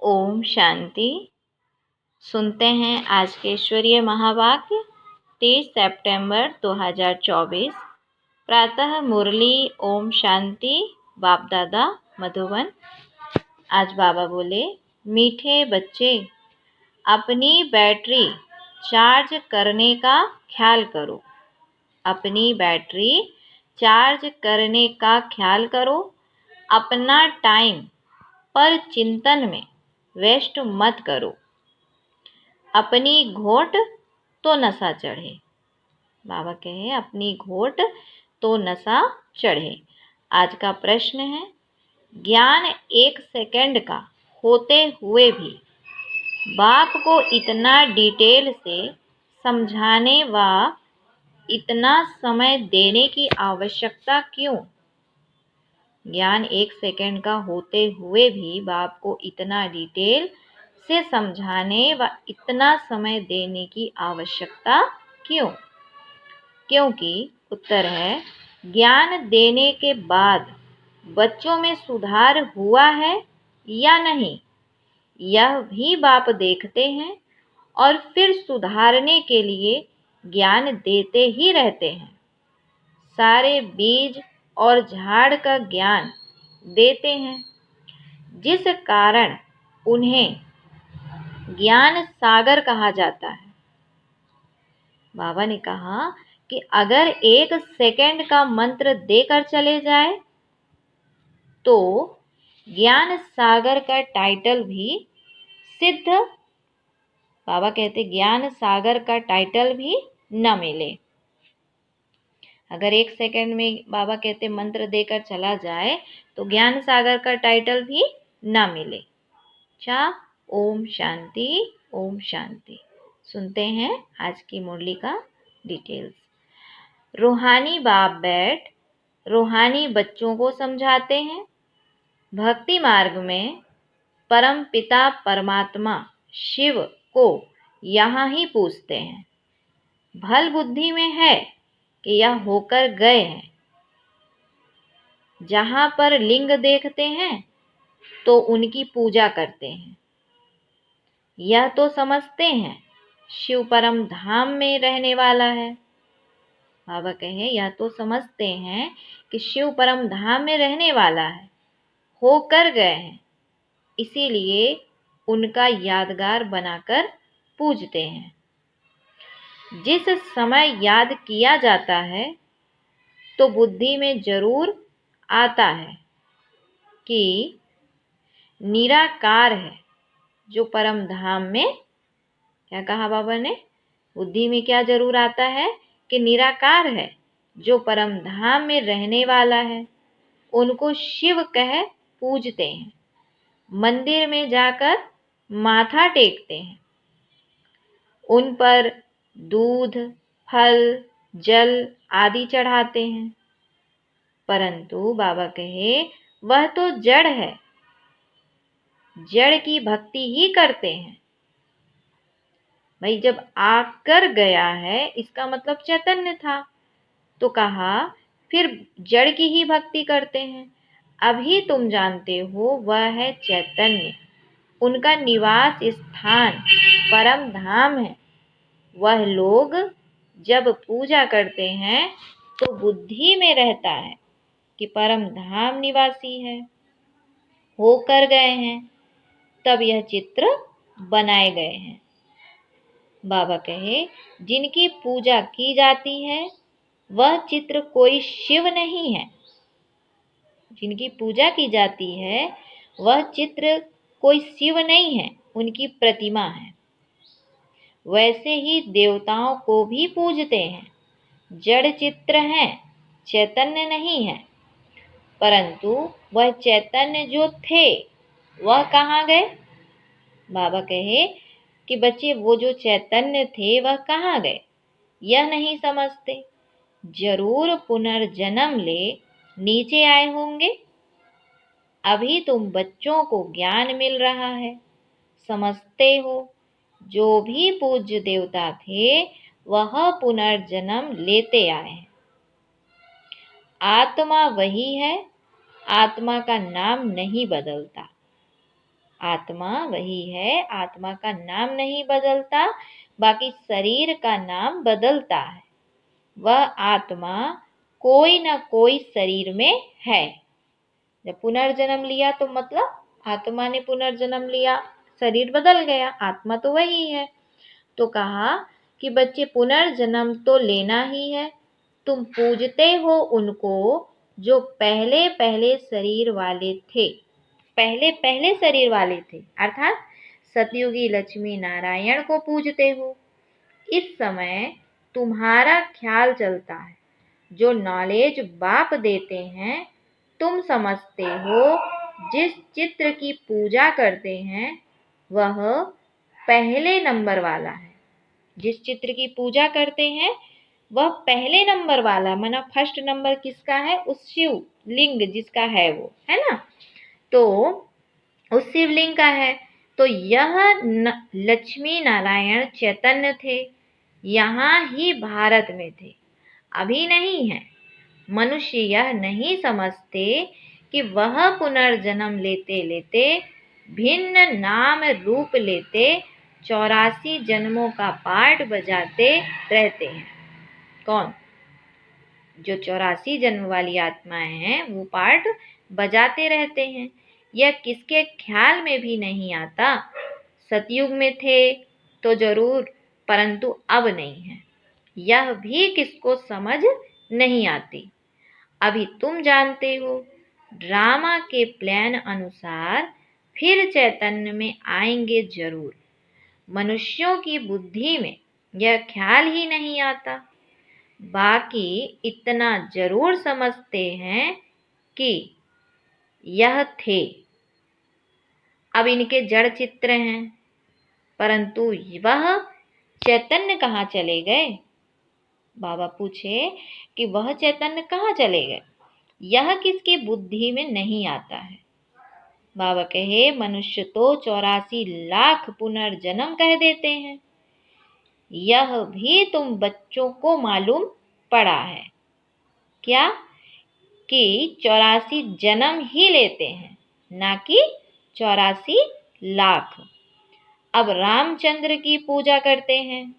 ओम शांति। सुनते हैं आज के ईश्वरीय महावाक्य 23 सितंबर 2024। प्रातः मुरली ओम शांति। बाप दादा मधुबन। आज बाबा बोले, मीठे बच्चे, अपनी बैटरी चार्ज करने का ख्याल करो। अपनी बैटरी चार्ज करने का ख्याल करो। अपना टाइम पर चिंतन में वेस्ट मत करो। अपनी घोट तो नशा चढ़े। बाबा कहे, अपनी घोट तो नशा चढ़े। आज का प्रश्न है, ज्ञान 1 सेकंड का होते हुए भी बाप को इतना डिटेल से समझाने व इतना समय देने की आवश्यकता क्यों? ज्ञान 1 सेकंड का होते हुए भी बाप को इतना डिटेल से समझाने व इतना समय देने की आवश्यकता क्यों? क्योंकि उत्तर है, ज्ञान देने के बाद बच्चों में सुधार हुआ है या नहीं, यह भी बाप देखते हैं और फिर सुधारने के लिए ज्ञान देते ही रहते हैं। सारे बीज और झाड़ का ज्ञान देते हैं, जिस कारण उन्हें ज्ञान सागर कहा जाता है। बाबा ने कहा कि अगर 1 सेकंड का मंत्र देकर चले जाए तो ज्ञान सागर का टाइटल भी सिद्ध, बाबा कहते ज्ञान सागर का टाइटल भी न मिले। अगर 1 सेकंड में बाबा कहते मंत्र देकर चला जाए तो ज्ञान सागर का टाइटल भी न मिले। अच्छा, ओम शांति, ओम शांति। सुनते हैं आज की मुरली का डिटेल्स। रूहानी बाप बैठ रूहानी बच्चों को समझाते हैं। भक्ति मार्ग में परम पिता परमात्मा शिव को यहाँ ही पूजते हैं। भल बुद्धि में है कि यह होकर गए हैं। जहाँ पर लिंग देखते हैं तो उनकी पूजा करते हैं। यह तो समझते हैं शिव परम धाम में रहने वाला है। बाबा कहे, यह तो समझते हैं कि शिव परम धाम में रहने वाला है, होकर गए हैं, इसीलिए उनका यादगार बनाकर पूजते हैं। जिस समय याद किया जाता है तो बुद्धि में जरूर आता है कि निराकार है जो परम धाम में। क्या कहा बाबा ने? बुद्धि में क्या जरूर आता है कि निराकार है जो परम धाम में रहने वाला है। उनको शिव कह पूजते हैं। मंदिर में जाकर माथा टेकते हैं। उन पर दूध, फल, जल आदि चढ़ाते हैं। परंतु बाबा कहे, वह तो जड़ है, जड़ की भक्ति ही करते हैं। भाई, जब आकर गया है इसका मतलब चैतन्य था, तो कहा फिर जड़ की ही भक्ति करते हैं। अभी तुम जानते हो वह है चैतन्य, उनका निवास स्थान परम धाम है। वह लोग जब पूजा करते हैं तो बुद्धि में रहता है कि परम धाम निवासी है, होकर गए हैं, तब यह चित्र बनाए गए हैं। बाबा कहे, जिनकी पूजा की जाती है वह चित्र कोई शिव नहीं है। जिनकी पूजा की जाती है वह चित्र कोई शिव नहीं है, उनकी प्रतिमा है। वैसे ही देवताओं को भी पूजते हैं। जड़ चित्र हैं, चैतन्य नहीं है। परंतु वह चैतन्य जो थे वह कहाँ गए? बाबा कहे कि बच्चे, वो जो चैतन्य थे वह कहाँ गए, यह नहीं समझते। जरूर पुनर्जन्म ले नीचे आए होंगे। अभी तुम बच्चों को ज्ञान मिल रहा है, समझते हो जो भी पूज्य देवता थे वह पुनर्जन्म लेते आए हैं। आत्मा वही है, आत्मा का नाम नहीं बदलता। आत्मा वही है, आत्मा का नाम नहीं बदलता, बाकी शरीर का नाम बदलता है। वह आत्मा कोई ना कोई शरीर में है। जब पुनर्जन्म लिया तो मतलब आत्मा ने पुनर्जन्म लिया, शरीर बदल गया, आत्मा तो वही है। तो कहा कि बच्चे पुनर्जन्म तो लेना ही है। तुम पूजते हो उनको जो पहले पहले शरीर वाले थे, पहले पहले शरीर वाले थे, अर्थात सतयुगी लक्ष्मी नारायण को पूजते हो। इस समय तुम्हारा ख्याल चलता है, जो नॉलेज बाप देते हैं, तुम समझते हो जिस चित्र की पूजा करते हैं वह पहले नंबर वाला है। जिस चित्र की पूजा करते हैं वह पहले नंबर वाला, माना फर्स्ट नंबर किसका है? उस शिव लिंग जिसका है वो, है ना, तो उस शिवलिंग का है। तो यह लक्ष्मी नारायण चैतन्य थे, यहाँ ही भारत में थे, अभी नहीं है। मनुष्य यह नहीं समझते कि वह पुनर्जन्म लेते लेते भिन्न नाम रूप लेते 84 जन्मों का पाठ बजाते रहते हैं। कौन? जो 84 जन्म वाली आत्माएं हैं वो पाठ बजाते रहते हैं। यह किसके ख्याल में भी नहीं आता। सतयुग में थे तो जरूर, परंतु अब नहीं है। यह भी किसको समझ नहीं आती। अभी तुम जानते हो, ड्रामा के प्लान अनुसार फिर चैतन्य में आएंगे जरूर। मनुष्यों की बुद्धि में यह ख्याल ही नहीं आता। बाकी इतना जरूर समझते हैं कि यह थे, अब इनके जड़ चित्र हैं, परंतु वह चैतन्य कहाँ चले गए? बाबा पूछे कि वह चैतन्य कहाँ चले गए, यह किसकी बुद्धि में नहीं आता है। बाबा कहे मनुष्य तो 84 लाख पुनर्जन्म कह देते हैं। यह भी तुम बच्चों को मालूम पड़ा है क्या कि 84 जन्म ही लेते हैं, ना कि 84 लाख। अब रामचंद्र की पूजा करते हैं,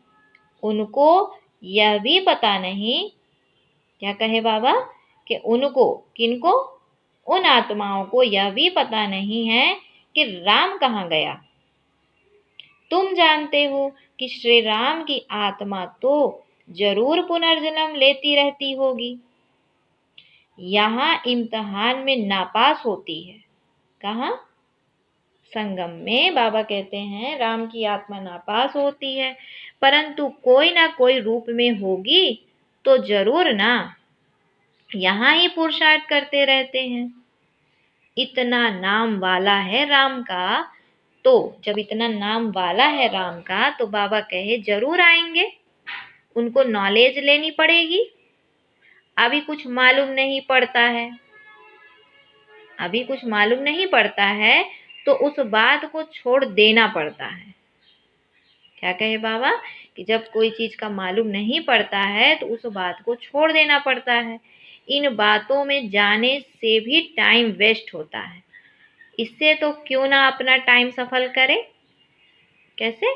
उनको यह भी पता नहीं, क्या कहे बाबा, कि उनको, किनको? उन आत्माओं को यह भी पता नहीं है कि राम कहाँ गया। तुम जानते हो कि श्री राम की आत्मा तो जरूर पुनर्जन्म लेती रहती होगी। यहाँ इम्तिहान में नापास होती है। कहाँ? संगम में बाबा कहते हैं राम की आत्मा नापास होती है, परंतु कोई ना कोई रूप में होगी तो जरूर ना। यहाँ ही पुरुषार्थ करते रहते हैं। इतना नाम वाला है राम का, तो जब इतना नाम वाला है राम का तो बाबा कहे जरूर आएंगे, उनको नॉलेज लेनी पड़ेगी। अभी कुछ मालूम नहीं पड़ता है, अभी कुछ मालूम नहीं पड़ता है तो उस बात को छोड़ देना पड़ता है। क्या कहे बाबा कि जब कोई चीज का मालूम नहीं पड़ता है तो उस बात को छोड़ देना पड़ता है। इन बातों में जाने से भी टाइम वेस्ट होता है, इससे तो क्यों ना अपना टाइम सफल करें। कैसे?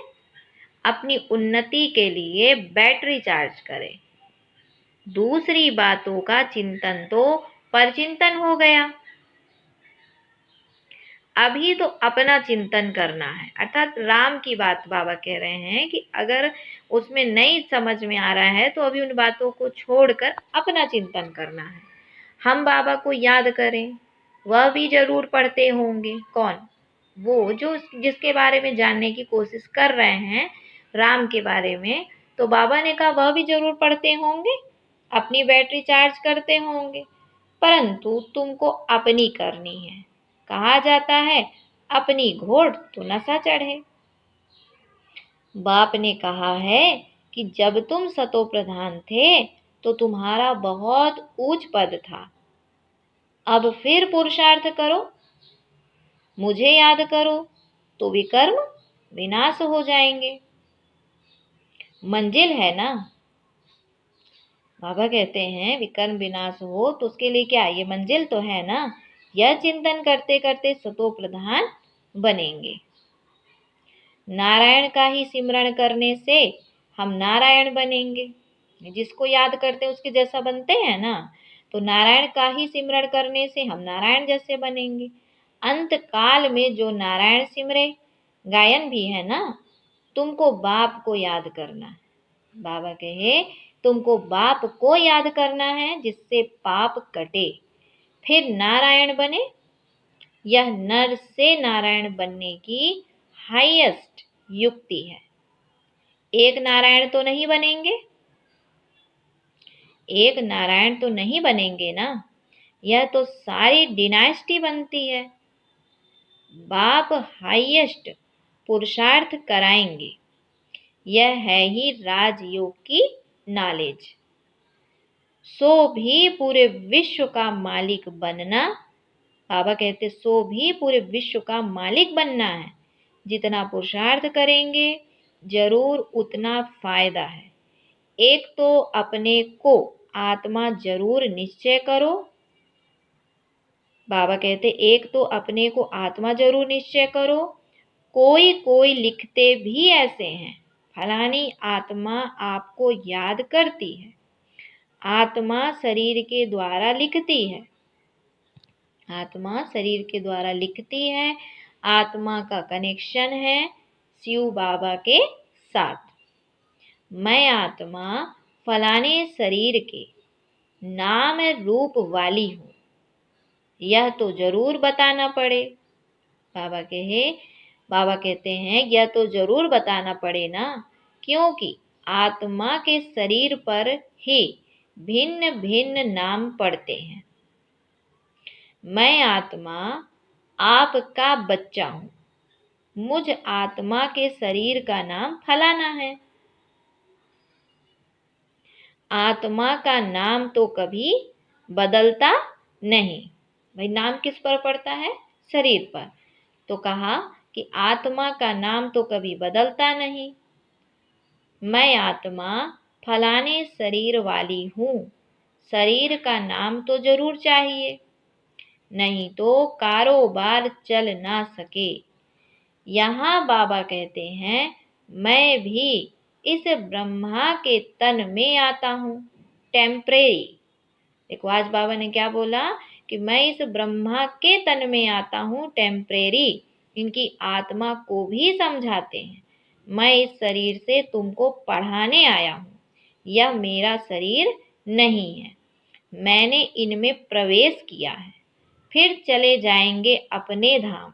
अपनी उन्नति के लिए बैटरी चार्ज करें। दूसरी बातों का चिंतन तो परचिंतन हो गया। अभी तो अपना चिंतन करना है, अर्थात राम की बात बाबा कह रहे हैं कि अगर उसमें नहीं समझ में आ रहा है तो अभी उन बातों को छोड़कर अपना चिंतन करना है। हम बाबा को याद करें, वह भी जरूर पढ़ते होंगे। कौन? वो जो जिसके बारे में जानने की कोशिश कर रहे हैं राम के बारे में, तो बाबा ने कहा वह भी जरूर पढ़ते होंगे, अपनी बैटरी चार्ज करते होंगे, परंतु तुमको अपनी करनी है। कहा जाता है अपनी घोड़ तो नशा चढ़े। बाप ने कहा है कि जब तुम सतो प्रधान थे तो तुम्हारा बहुत ऊंच पद था। अब फिर पुरुषार्थ करो, मुझे याद करो, तो विकर्म विनाश हो जाएंगे। मंजिल है ना। बाबा कहते हैं विकर्म विनाश हो तो उसके लिए क्या, ये मंजिल तो है ना। यह चिंतन करते करते सतो प्रधान बनेंगे। नारायण का ही सिमरण करने से हम नारायण बनेंगे। जिसको याद करते हैं उसके जैसा बनते हैं ना, तो नारायण का ही सिमरण करने से हम नारायण जैसे बनेंगे। अंत काल में जो नारायण सिमरे, गायन भी है ना, तुमको बाप को याद करना है। बाबा कहे तुमको बाप को याद करना है जिससे पाप कटे, फिर नारायण बने। यह नर से नारायण बनने की हाईएस्ट युक्ति है। एक नारायण तो नहीं बनेंगे, एक नारायण तो नहीं बनेंगे ना, यह तो सारी डिनास्टी बनती है। बाप हाईएस्ट पुरुषार्थ कराएंगे, यह है ही राजयोग की नॉलेज। सो भी पूरे विश्व का मालिक बनना, बाबा कहते सो भी पूरे विश्व का मालिक बनना है। जितना पुरुषार्थ करेंगे जरूर उतना फायदा है। एक तो अपने को आत्मा जरूर निश्चय करो। बाबा कहते एक तो अपने को आत्मा जरूर निश्चय करो। कोई कोई लिखते भी ऐसे हैं, फलानी आत्मा आपको याद करती है। आत्मा शरीर के द्वारा लिखती है, आत्मा शरीर के द्वारा लिखती है। आत्मा का कनेक्शन है शिव बाबा के साथ। मैं आत्मा फलाने शरीर के नाम रूप वाली हूँ, यह तो जरूर बताना पड़े। बाबा कहते हैं यह तो जरूर बताना पड़े ना, क्योंकि आत्मा के शरीर पर ही भिन्न भिन्न नाम पड़ते हैं। मैं आत्मा आपका बच्चा हूँ, मुझ आत्मा के शरीर का नाम फलाना है। आत्मा का नाम तो कभी बदलता नहीं। भाई नाम किस पर पड़ता है? शरीर पर। तो कहा कि आत्मा का नाम तो कभी बदलता नहीं। मैं आत्मा फलाने शरीर वाली हूँ, शरीर का नाम तो जरूर चाहिए, नहीं तो कारोबार चल ना सके। यहाँ बाबा कहते हैं मैं भी इस ब्रह्मा के तन में आता हूँ, टेम्परेरी। देखो आज बाबा ने क्या बोला कि मैं इस ब्रह्मा के तन में आता हूँ, टेम्परेरी। इनकी आत्मा को भी समझाते हैं मैं इस शरीर से तुमको पढ़ाने आया हूँ, यह मेरा शरीर नहीं है, मैंने इनमें प्रवेश किया है, फिर चले जाएंगे अपने धाम।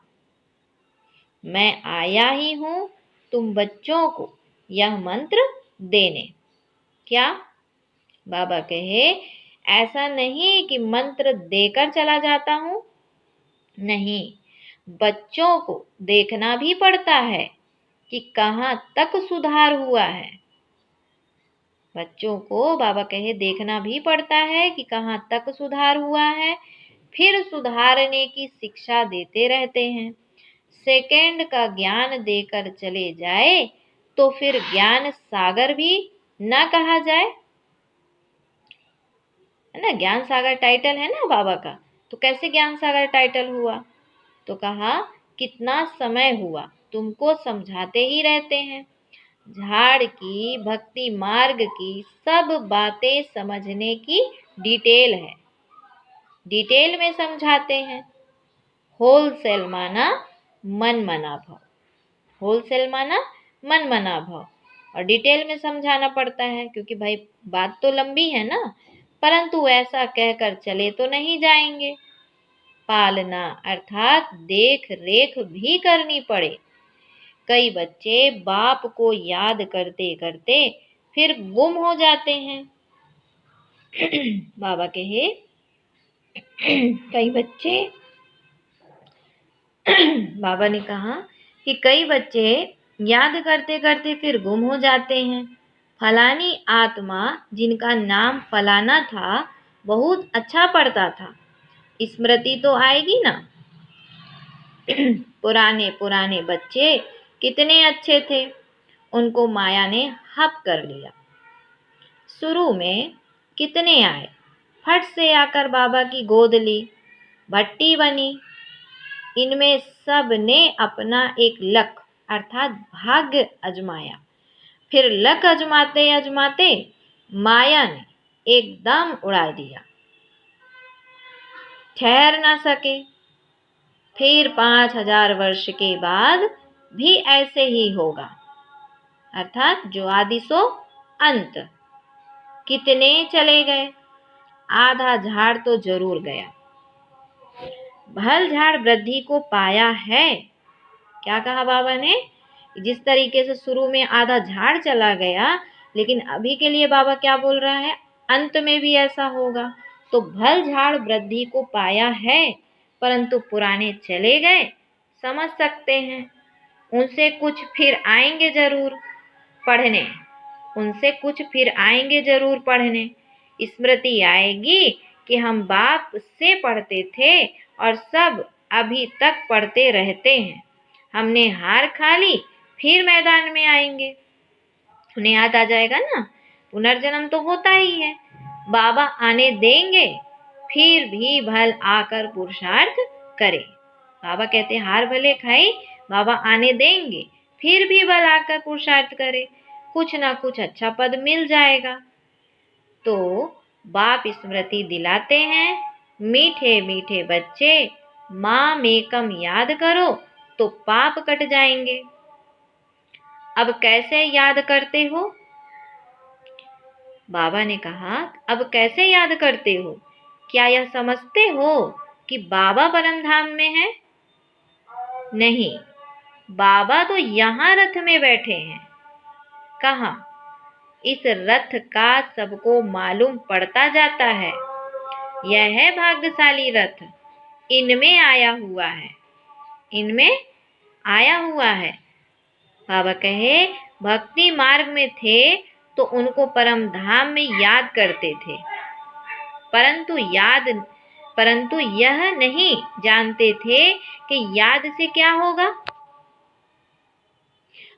मैं आया ही हूँ तुम बच्चों को यह मंत्र देने। क्या? बाबा कहे ऐसा नहीं कि मंत्र देकर चला जाता हूँ, नहीं, बच्चों को देखना भी पड़ता है कि कहाँ तक सुधार हुआ है। बच्चों को बाबा कहे देखना भी पड़ता है कि कहाँ तक सुधार हुआ है, फिर सुधारने की शिक्षा देते रहते हैं। सेकंड का ज्ञान देकर चले जाए तो फिर ज्ञान सागर भी ना कहा जाए, है ना। ज्ञान सागर टाइटल है ना बाबा का, तो कैसे ज्ञान सागर टाइटल हुआ? तो कहा कितना समय हुआ तुमको समझाते ही रहते हैं। झाड़ की, भक्ति मार्ग की सब बातें समझने की डिटेल है, डिटेल में समझाते हैं। होलसेल माना मन मना भाव, होलसेल माना मन मना भाव, और डिटेल में समझाना पड़ता है क्योंकि भाई बात तो लंबी है ना, परंतु ऐसा कहकर चले तो नहीं जाएंगे। पालना अर्थात देख रेख भी करनी पड़े। कई बच्चे बाप को याद करते करते फिर गुम हो जाते हैं। बाबा कहे कई बच्चे बाबा ने कहा कि कई बच्चे याद करते करते फिर गुम हो जाते हैं। फलानी आत्मा जिनका नाम फलाना था बहुत अच्छा पढ़ता था, स्मृति तो आएगी ना। पुराने पुराने बच्चे कितने अच्छे थे, उनको माया ने हप कर लिया। शुरू में कितने आए, फट से आकर बाबा की गोद ली, भट्टी बनी। इनमें सब ने अपना एक लक अर्थात भाग्य आजमाया। फिर लक आजमाते आजमाते माया ने एकदम उड़ा दिया, ठहर ना सके। फिर 5000 वर्ष के बाद भी ऐसे ही होगा, अर्थात जो आदि सो अंत। कितने चले गए, आधा झाड़ तो जरूर गया। भल झाड़ वृद्धि को पाया है। क्या कहा बाबा ने? जिस तरीके से शुरू में आधा झाड़ चला गया, लेकिन अभी के लिए बाबा क्या बोल रहा है, अंत में भी ऐसा होगा। तो भल झाड़ वृद्धि को पाया है, परंतु पुराने चले गए, समझ सकते हैं। उनसे कुछ फिर आएंगे जरूर पढ़ने, उनसे कुछ फिर आएंगे जरूर पढ़ने। स्मृति आएगी कि हम बाप से पढ़ते थे और सब अभी तक पढ़ते रहते हैं। हमने हार खा ली, फिर मैदान में आएंगे। उन्हें याद आ जाएगा ना, पुनर्जन्म तो होता ही है। बाबा आने देंगे, फिर भी भल आकर पुरुषार्थ करे। बाबा कहते हार भले खाई, बाबा आने देंगे, फिर भी भल आकर पुरुषार्थ करे, कुछ ना कुछ अच्छा पद मिल जाएगा। तो बाप स्मृति दिलाते हैं, मीठे मीठे बच्चे माम एकम याद करो तो पाप कट जाएंगे। अब कैसे याद करते हो? बाबा ने कहा, अब कैसे याद करते हो? क्या यह समझते हो कि बाबा परम धाम में है? नहीं, बाबा तो यहाँ रथ में बैठे हैं। कहाँ? इस रथ का सबको मालूम पड़ता जाता है। यह है भाग्यशाली रथ, इनमें आया हुआ है, इनमें आया हुआ है। बाबा कहे भक्ति मार्ग में थे तो उनको परम धाम में याद करते थे, परंतु यह नहीं जानते थे कि याद से क्या होगा।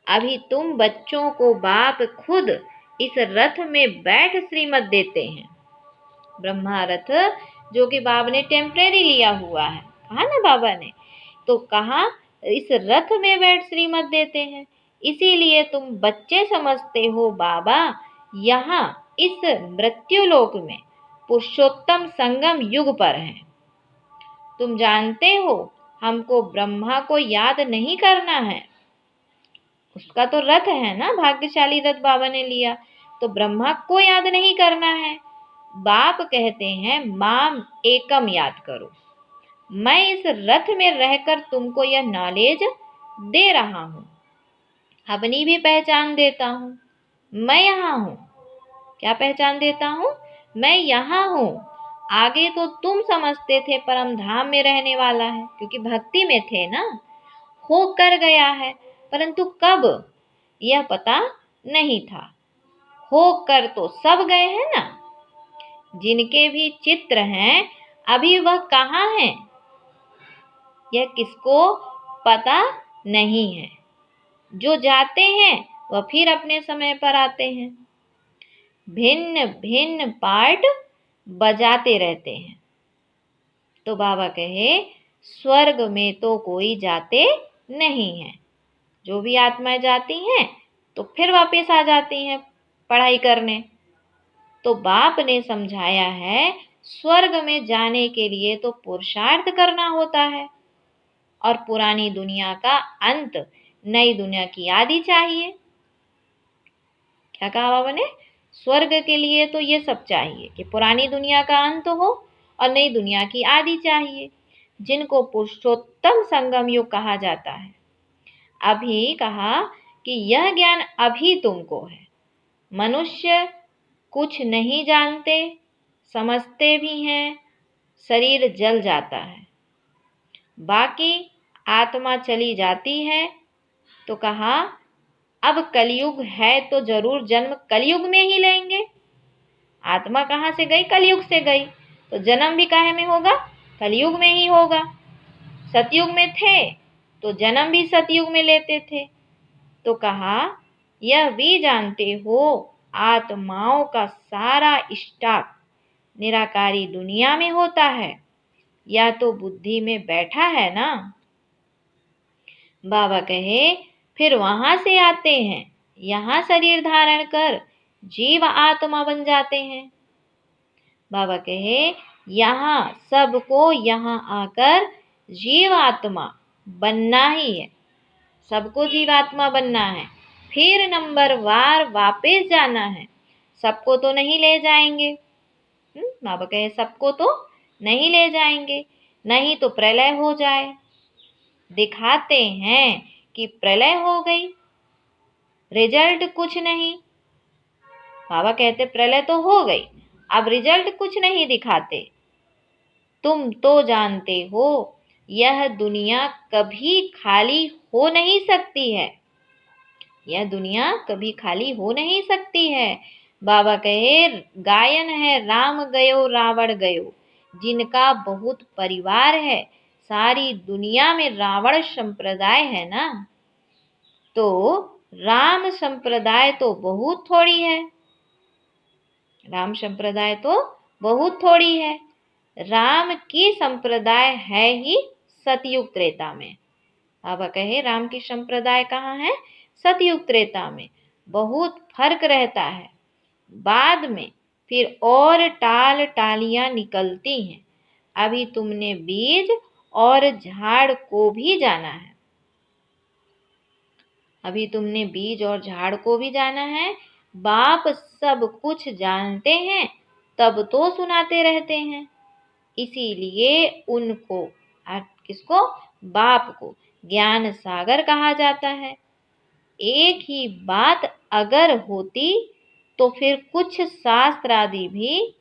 अभी तुम बच्चों को बाप खुद इस रथ में बैठ श्रीमत देते हैं। ब्रह्मा रथ जो कि बाबा ने टेम्परेरी लिया हुआ है, कहा ना बाबा ने, तो कहा इस रथ में बैठ श्रीमत देते हैं। इसीलिए तुम बच्चे समझते हो बाबा यहाँ इस मृत्युलोक में पुरुषोत्तम संगम युग पर हैं। तुम जानते हो हमको ब्रह्मा को याद नहीं करना है, उसका तो रथ है ना, भाग्यशाली रथ बाबा ने लिया, तो ब्रह्मा को याद नहीं करना है। बाप कहते हैं माम एकम याद करो। मैं इस रथ में रहकर तुमको यह नॉलेज दे रहा हूँ, अपनी भी पहचान देता हूँ। मैं यहाँ हूँ। क्या पहचान देता हूँ? मैं यहाँ हूँ। आगे तो तुम समझते थे परम धाम में रहने वाला है, क्योंकि भक्ति में थे ना, हो कर गया है, परंतु कब यह पता नहीं था। हो कर तो सब गए हैं ना। जिनके भी चित्र हैं अभी वह कहाँ हैं, यह किसको पता नहीं है। जो जाते हैं वह फिर अपने समय पर आते हैं, भिन्न भिन्न पार्ट बजाते रहते हैं। तो बाबा कहे स्वर्ग में तो कोई जाते नहीं है। जो भी आत्माएं जाती हैं तो फिर वापस आ जाती हैं पढ़ाई करने। तो बाप ने समझाया है स्वर्ग में जाने के लिए तो पुरुषार्थ करना होता है, और पुरानी दुनिया का अंत, नई दुनिया की आदि चाहिए। क्या कहा बाबा ने? स्वर्ग के लिए तो ये सब चाहिए कि पुरानी दुनिया का अंत हो और नई दुनिया की आदि चाहिए, जिनको पुरुषोत्तम संगम युग कहा जाता है। अभी कहा कि यह ज्ञान अभी तुमको है। मनुष्य कुछ नहीं जानते, समझते भी हैं, शरीर जल जाता है, बाकी आत्मा चली जाती है। तो कहा अब कलयुग है तो जरूर जन्म कलयुग में ही लेंगे। आत्मा कहाँ से गई? कलयुग से गई, तो जन्म भी काहे में होगा? कलयुग में ही होगा। सतयुग में थे तो जन्म भी सतयुग में लेते थे। तो कहा यह भी जानते हो आत्माओं का सारा स्टॉक निराकारी दुनिया में होता है, या तो बुद्धि में बैठा है ना, बाबा कहे फिर वहां से आते हैं, यहाँ शरीर धारण कर जीव आत्मा बन जाते हैं। बाबा कहे यहाँ सबको यहाँ आकर जीव आत्मा बनना ही है, सबको जीवात्मा बनना है, फिर नंबर वार वापस जाना है। सबको तो नहीं ले जाएंगे, बाबा कहे सबको तो नहीं ले जाएंगे, नहीं तो प्रलय हो जाए। दिखाते हैं कि प्रलय हो गई, रिजल्ट कुछ नहीं। बाबा कहते प्रलय तो हो गई, अब रिजल्ट कुछ नहीं दिखाते। तुम तो जानते हो यह दुनिया कभी खाली हो नहीं सकती है, यह दुनिया कभी खाली हो नहीं सकती है। बाबा कहे गायन है राम गयो रावण गयो, जिनका बहुत परिवार है, सारी दुनिया में रावण संप्रदाय है ना, तो राम संप्रदाय तो बहुत थोड़ी है, राम संप्रदाय तो बहुत थोड़ी है। राम की संप्रदाय है ही सतयुग त्रेता में। बाबा कहे राम की संप्रदाय कहाँ है? सतयुग त्रेता में। बहुत फर्क रहता है, बाद में फिर और टाल टालियां निकलती हैं। अभी तुमने बीज और झाड़ को भी जाना है, अभी तुमने बीज और झाड़ को भी जाना है। बाप सब कुछ जानते हैं, तब तो सुनाते रहते हैं। इसीलिए उनको, किसको? बाप को ज्ञान सागर कहा जाता है। एक ही बात अगर होती तो फिर कुछ शास्त्र आदि भी,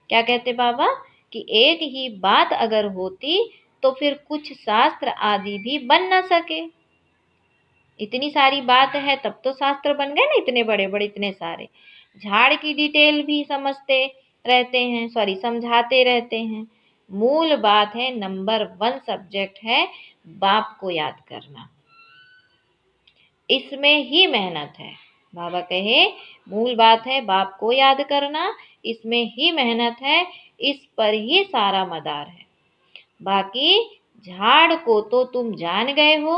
क्या कहते बाबा, कि एक ही बात अगर होती तो फिर कुछ शास्त्र आदि भी बन न सके। इतनी सारी बात है तब तो शास्त्र बन गए ना, इतने बड़े बड़े, इतने सारे। झाड़ की डिटेल भी समझते रहते हैं, सॉरी समझाते रहते हैं। मूल बात है, नंबर 1 सब्जेक्ट है बाप को याद करना, इसमें ही मेहनत है। बाबा कहे मूल बात है बाप को याद करना, इसमें ही मेहनत है, इस पर ही सारा मदार है। बाकी झाड़ को तो तुम जान गए हो,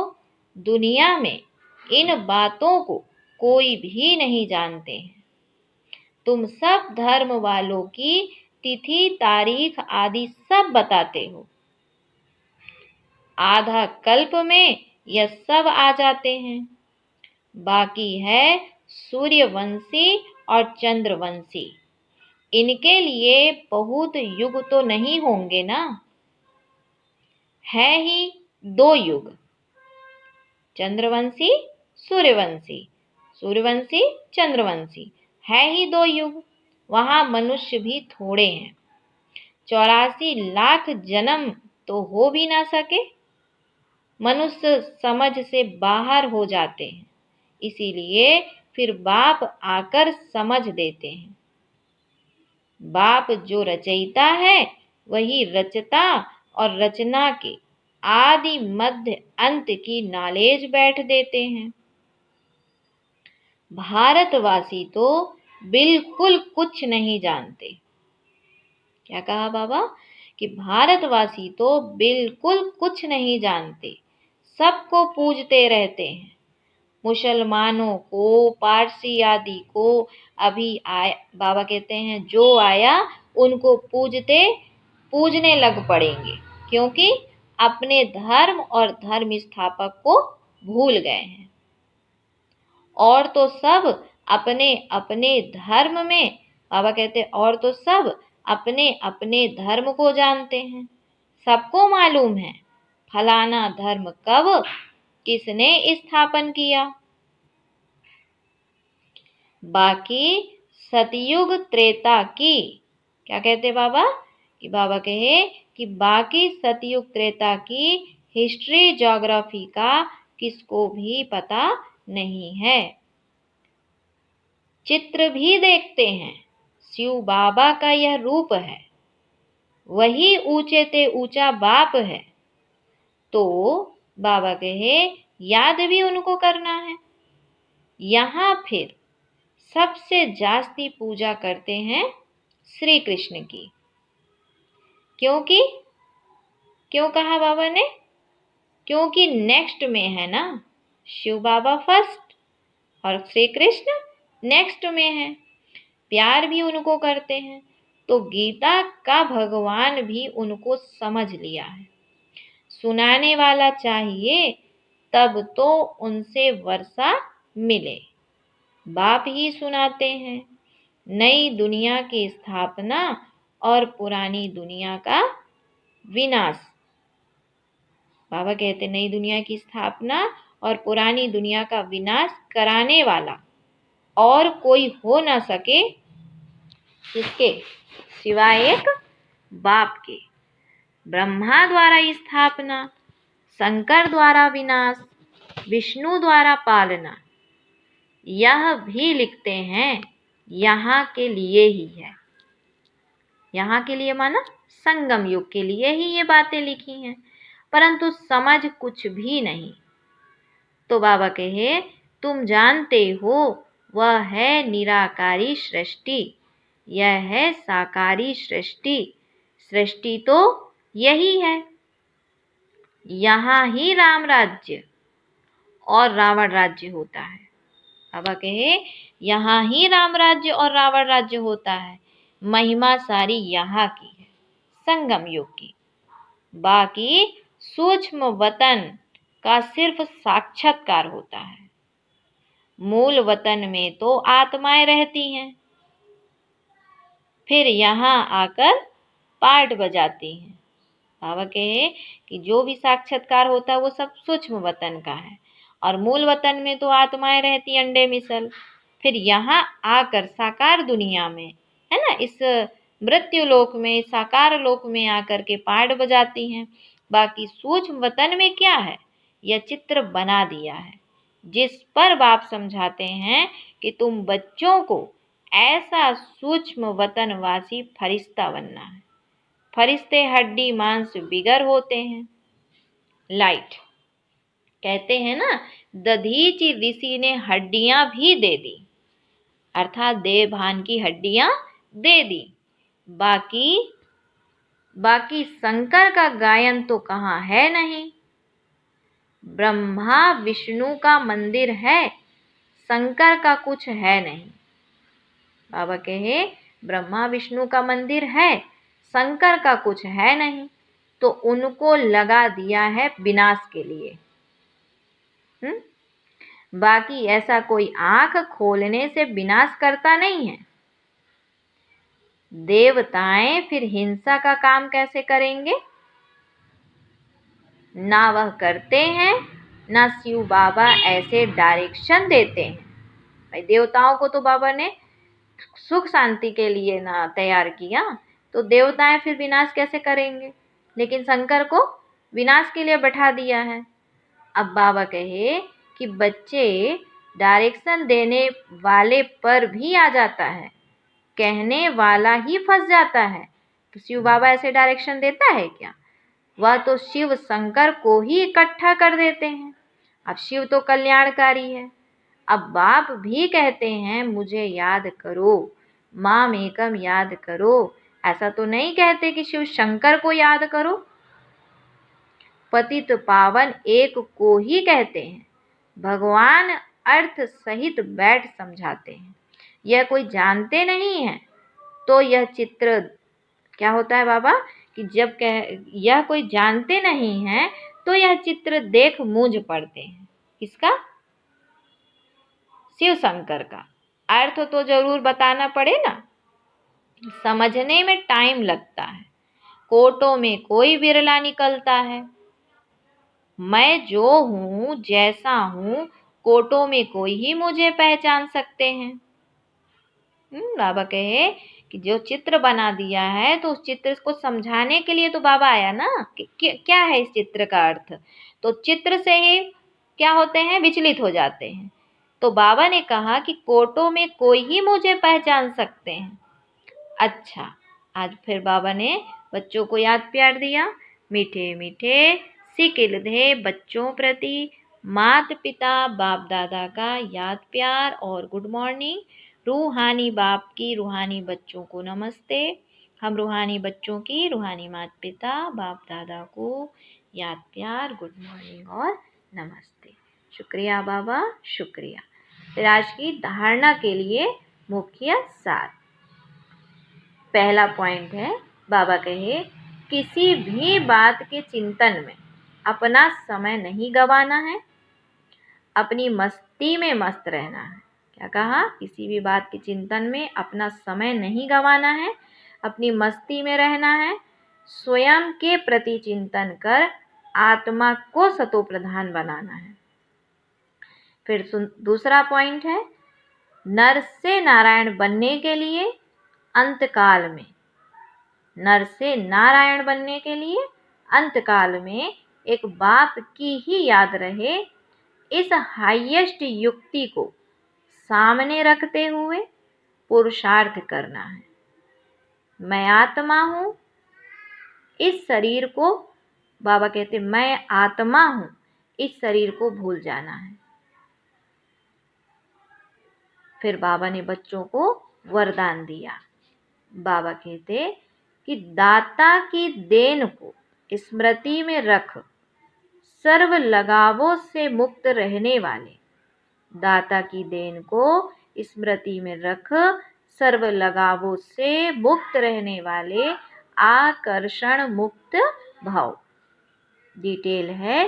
दुनिया में इन बातों को कोई भी नहीं जानते हैं। तुम सब धर्म वालों की तिथि तारीख आदि सब बताते हो, आधा कल्प में यह सब आ जाते हैं। बाकी है सूर्यवंशी और चंद्रवंशी, इनके लिए बहुत युग तो नहीं होंगे ना, है ही 2 युग, चंद्रवंशी सूर्यवंशी, सूर्यवंशी चंद्रवंशी, है ही 2 युग। वहां मनुष्य भी थोड़े हैं, 84 लाख जन्म तो हो भी ना सके, मनुष्य समझ से बाहर हो जाते हैं। इसीलिए फिर बाप आकर समझ देते हैं। बाप जो रचयिता है वही रचता और रचना के आदि मध्य अंत की नॉलेज बैठ देते हैं। भारतवासी तो बिल्कुल कुछ नहीं जानते। क्या कहा बाबा? कि भारतवासी तो बिल्कुल कुछ नहीं जानते, सबको पूजते रहते हैं। मुसलमानों को, पारसी आदि को अभी आया, बाबा कहते हैं जो आया उनको पूजने लग पड़ेंगे, क्योंकि अपने धर्म और धर्म स्थापक को भूल गए हैं। और तो सब अपने अपने धर्म में, बाबा कहते और तो सब अपने अपने धर्म को जानते हैं। सबको मालूम है फलाना धर्म कब किसने स्थापन किया। बाकी सतयुग त्रेता की, क्या कहते बाबा? कि बाबा कहे कि बाकी सतयुग त्रेता की हिस्ट्री ज्योग्राफी का किसको भी पता नहीं है। चित्र भी देखते हैं, शिव बाबा का यह रूप है, वही ऊंचे ते ऊंचा बाप है, तो बाबा कहे याद भी उनको करना है। यहाँ फिर सबसे जास्ती पूजा करते हैं श्री कृष्ण की, क्योंकि क्यों कहा बाबा ने? क्योंकि नेक्स्ट में है ना, शिव बाबा फर्स्ट और श्री कृष्ण नेक्स्ट में है। प्यार भी उनको करते हैं, तो गीता का भगवान भी उनको समझ लिया है। सुनाने वाला चाहिए तब तो उनसे वर्षा मिले। बाप ही सुनाते हैं नई दुनिया की स्थापना और पुरानी दुनिया का विनाश। बाबा कहते नई दुनिया की स्थापना और पुरानी दुनिया का विनाश कराने वाला और कोई हो ना सके, किसके सिवाय एक बाप के। ब्रह्मा द्वारा स्थापना, शंकर द्वारा विनाश, विष्णु द्वारा पालना। यह भी लिखते हैं यहाँ के लिए ही है। यहाँ के लिए माना संगम युग के लिए ही ये बातें लिखी हैं, परंतु समझ कुछ भी नहीं। तो बाबा कहे तुम जानते हो वह है निराकारी सृष्टि, यह है साकारी सृष्टि। सृष्टि तो यही है। यहाँ ही राम राज्य और रावण राज्य होता है। बाबा कहे यहाँ ही राम राज्य और रावण राज्य होता है। महिमा सारी यहाँ की है, संगम युग की। बाकी सूक्ष्म वतन का सिर्फ साक्षात्कार होता है। मूल वतन में तो आत्माएं रहती हैं, फिर यहाँ आकर पार्ट बजाती हैं। बाबा कहे कि जो भी साक्षात्कार होता है वो सब सूक्ष्म वतन का है, और मूल वतन में तो आत्माएं रहती अंडे मिसल। फिर यहाँ आकर साकार दुनिया में, है ना, इस मृत्यु लोक में, साकार लोक में आकर के पार्ट बजाती हैं। बाकी सूक्ष्म वतन में क्या है, यह चित्र बना दिया है, जिस पर बाप समझाते हैं कि तुम बच्चों को ऐसा सूक्ष्म वतनवासी फरिश्ता बनना है। फरिश्ते हड्डी मांस बिगर होते हैं। लाइट कहते हैं ना, दधीचि ऋषि ने हड्डियां भी दे दी, अर्थात देह भान की हड्डियां दे दी। बाकी शंकर का गायन तो कहाँ है नहीं। ब्रह्मा विष्णु का मंदिर है, शंकर का कुछ है नहीं। बाबा कहे ब्रह्मा विष्णु का मंदिर है, शंकर का कुछ है नहीं, तो उनको लगा दिया है विनाश के लिए। बाकी ऐसा कोई आंख खोलने से विनाश करता नहीं है। देवताएं फिर हिंसा का काम कैसे करेंगे? ना वह करते हैं, ना शिव बाबा ऐसे डायरेक्शन देते हैं। भाई देवताओं को तो बाबा ने सुख शांति के लिए ना तैयार किया, तो देवताएं फिर विनाश कैसे करेंगे? लेकिन शंकर को विनाश के लिए बैठा दिया है। अब बाबा कहे कि बच्चे डायरेक्शन देने वाले पर भी आ जाता है, कहने वाला ही फंस जाता है। तो शिव बाबा ऐसे डायरेक्शन देता है क्या? वह तो शिव शंकर को ही इकट्ठा कर देते हैं। अब शिव तो कल्याणकारी है। अब बाप भी कहते हैं मुझे याद करो, माम एकम याद करो। ऐसा तो नहीं कहते कि शिव शंकर को याद करो। पतित पावन एक को ही कहते हैं। भगवान अर्थ सहित बैठ समझाते हैं। यह कोई जानते नहीं है तो यह चित्र क्या होता है बाबा कि जब यह कोई जानते नहीं है तो यह चित्र देख मूंझ पड़ते हैं। किसका? शिव शंकर का। अर्थ तो जरूर बताना पड़े ना, समझने में टाइम लगता है। कोटों में कोई विरला निकलता है। मैं जो हूँ जैसा हूँ, कोटों में कोई ही मुझे पहचान सकते हैं। बाबा कहे कि जो चित्र बना दिया है तो उस चित्र को समझाने के लिए तो बाबा आया ना कि क्या है इस चित्र का अर्थ। तो चित्र से ही क्या होते हैं, विचलित हो जाते हैं। तो बाबा ने कहा कि कोटों में कोई ही मुझे पहचान सकते हैं। अच्छा, आज फिर बाबा ने बच्चों को याद प्यार दिया। मीठे मीठे सिकिल दे बच्चों प्रति माता पिता बाप दादा का याद प्यार और गुड मॉर्निंग। रूहानी बाप की रूहानी बच्चों को नमस्ते। हम रूहानी बच्चों की रूहानी माता पिता बाप दादा को याद प्यार, गुड मॉर्निंग और नमस्ते। शुक्रिया बाबा, शुक्रिया। फिर आज की धारणा के लिए मुख्य सार। पहला पॉइंट है, बाबा कहे किसी भी बात के चिंतन में अपना समय नहीं गंवाना है, अपनी मस्ती में मस्त रहना है। क्या कहा? किसी भी बात के चिंतन में अपना समय नहीं गंवाना है, अपनी मस्ती में रहना है, स्वयं के प्रति चिंतन कर आत्मा को सतो प्रधान बनाना है। फिर दूसरा पॉइंट है, नर से नारायण बनने के लिए अंतकाल में, नर से नारायण बनने के लिए अंतकाल में एक बात की ही याद रहे, इस हाईएस्ट युक्ति को सामने रखते हुए पुरुषार्थ करना है। मैं आत्मा हूँ, इस शरीर को, बाबा कहते मैं आत्मा हूँ, इस शरीर को भूल जाना है। फिर बाबा ने बच्चों को वरदान दिया। बाबा कहते कि दाता की देन को स्मृति में रख सर्व लगावों से मुक्त रहने वाले, दाता की देन को स्मृति में रख सर्व लगावों से मुक्त रहने वाले आकर्षण मुक्त भाव। डिटेल है,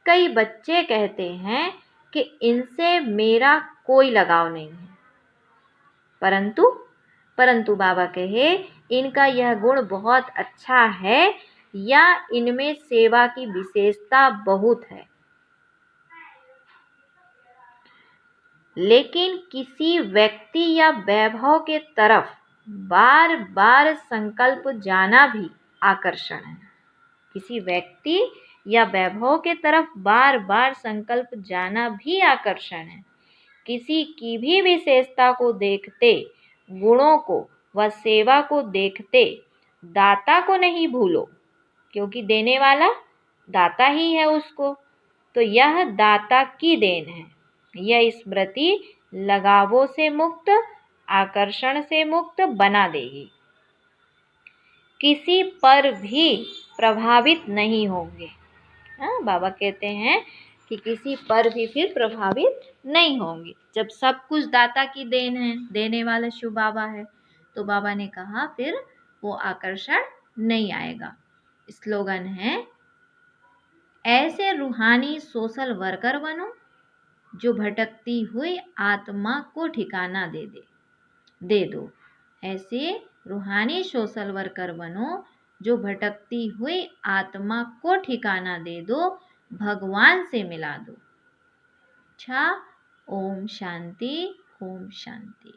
कई बच्चे कहते हैं कि इनसे मेरा कोई लगाव नहीं है, परंतु बाबा कहे इनका यह गुण बहुत अच्छा है या इनमें सेवा की विशेषता बहुत है, लेकिन किसी व्यक्ति या वैभव के तरफ बार बार संकल्प जाना भी आकर्षण है। किसी व्यक्ति या वैभव के तरफ बार बार संकल्प जाना भी आकर्षण है। किसी की भी विशेषता को देखते, गुणों को व सेवा को देखते दाता को नहीं भूलो, क्योंकि देने वाला दाता ही है उसको। तो यह दाता की देन है। यह स्मृति लगावों से मुक्त, आकर्षण से मुक्त बना देगी। किसी पर भी प्रभावित नहीं होंगे। बाबा कहते हैं कि किसी पर भी फिर प्रभावित नहीं होंगे। जब सब कुछ दाता की देन है, देने वाला शिव बाबा है, तो बाबा ने कहा फिर वो आकर्षण नहीं आएगा। स्लोगन है, ऐसे रूहानी सोशल वर्कर बनो जो भटकती हुई आत्मा को ठिकाना दे दो। ऐसे रूहानी सोशल वर्कर बनो जो भटकती हुई आत्मा को ठिकाना दे दो, भगवान से मिला दो। अच्छा, ओम शांति, ओम शांति।